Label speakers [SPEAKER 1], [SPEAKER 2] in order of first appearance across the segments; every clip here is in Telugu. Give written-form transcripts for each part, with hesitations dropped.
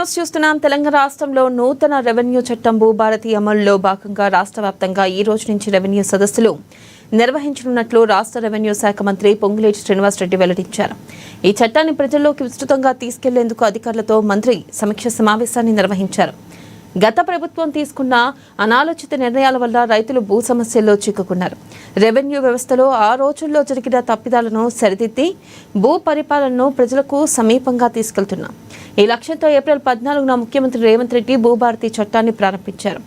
[SPEAKER 1] న్యూస్ చూస్తున్నాం. తెలంగాణ రాష్ట్రంలో నూతన రెవెన్యూ చట్టం భూభారతి అమలులో భాగంగా రాష్ట్ర వ్యాప్తంగా ఈ రోజు నుంచి రెవెన్యూ సదస్సులు నిర్వహించనున్నట్లు రాష్ట్ర రెవెన్యూ శాఖ మంత్రి పొంగులేటి శ్రీనివాసరెడ్డి వెల్లడించారు. ఈ చట్టాన్ని ప్రజల్లోకి విస్తృతంగా తీసుకెళ్లేందుకు అధికారులతో మంత్రి సమీక్ష సమావేశాన్ని నిర్వహించారు. గత ప్రభుత్వం తీసుకున్న అనాలోచిత నిర్ణయాల వల్ల రైతులు భూ సమస్యల్లో చిక్కుకున్నారు. రెవెన్యూ వ్యవస్థలో ఆ రోజుల్లో జరిగిన తప్పిదాలను సరిదిద్ది భూ పరిపాలనను ప్రజలకు సమీపంగా తీసుకెళ్తున్నాం. ఈ లక్ష్యంతో ఏప్రిల్ 14న ముఖ్యమంత్రి రేవంత్ రెడ్డి భూభారతి చట్టాన్ని ప్రారంభించారు.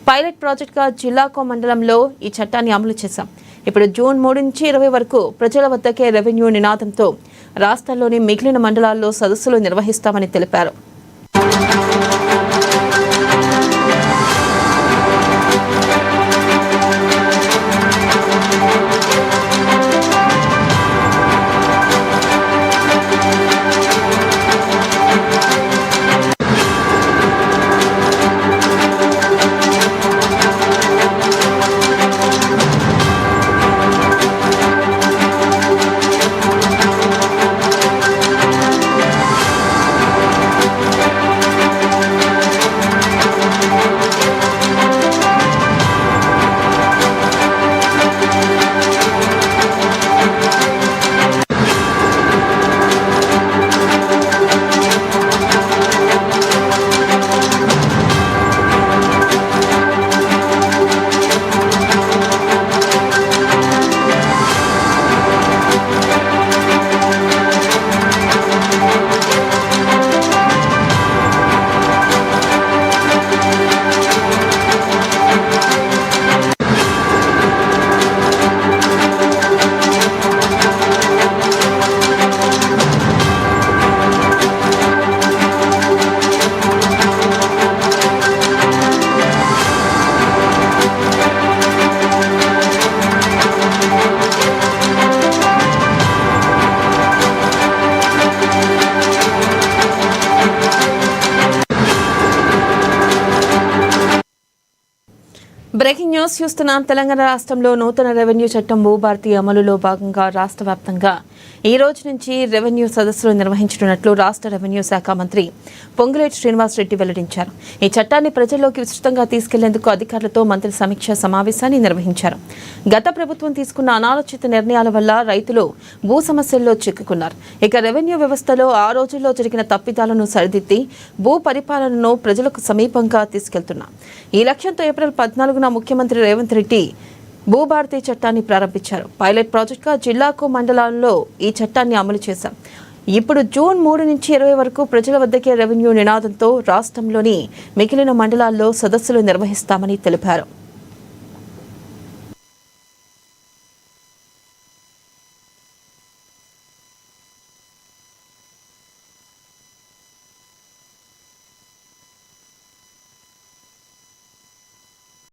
[SPEAKER 1] పైలట్ ప్రాజెక్టుగా జిల్లాకో మండలంలో ఈ చట్టాన్ని అమలు చేశాం. ఇప్పుడు జూన్ 3 నుంచి 20 వరకు ప్రజల వద్దకే రెవెన్యూ నినాదంతో రాష్ట్రంలోని మిగిలిన మండలాల్లో సదస్సులు నిర్వహిస్తామని తెలిపారు. బ్రేకింగ్ న్యూస్ చూస్తున్నాం. తెలంగాణ రాష్ట్రంలో నూతన రెవెన్యూ చట్టం భూభారతి అమలులో భాగంగా రాష్ట్ర వ్యాప్తంగా ఈ రోజు నుంచి రెవెన్యూ సదస్సులు నిర్వహించనున్నట్లు రాష్ట్ర రెవెన్యూ శాఖ మంత్రి పొంగులేటి శ్రీనివాసరెడ్డి వెల్లడించారు. ఈ చట్టాన్ని ప్రజల్లోకి విస్తృతంగా తీసుకెళ్లేందుకు అధికారులతో మంత్రి సమీక్ష సమావేశాన్ని నిర్వహించారు. గత ప్రభుత్వం తీసుకున్న అనాలోచిత నిర్ణయాల వల్ల రైతులు భూ సమస్యల్లో చిక్కుకున్నారు. ఇక రెవెన్యూ వ్యవస్థలో ఆ రోజుల్లో జరిగిన తప్పిదాలను సరిదిద్ది భూ పరిపాలనను ప్రజలకు సమీపంగా తీసుకెళ్తున్నారు. ఈ లక్ష్యంతో ఏప్రిల్ 14న ముఖ్యమంత్రి రేవంత్ రెడ్డి భూభారతి చట్టాన్ని ప్రారంభించారు. పైలట్ ప్రాజెక్టుగా జిల్లాకో మండలాల్లో ఈ చట్టాన్ని అమలు చేశాం. ఇప్పుడు జూన్ 3 నుంచి 20 వరకు ప్రజల వద్దకే రెవెన్యూ నినాదంతో రాష్ట్రంలోని మిగిలిన మండలాల్లో సదస్సులు నిర్వహిస్తామని తెలిపారు.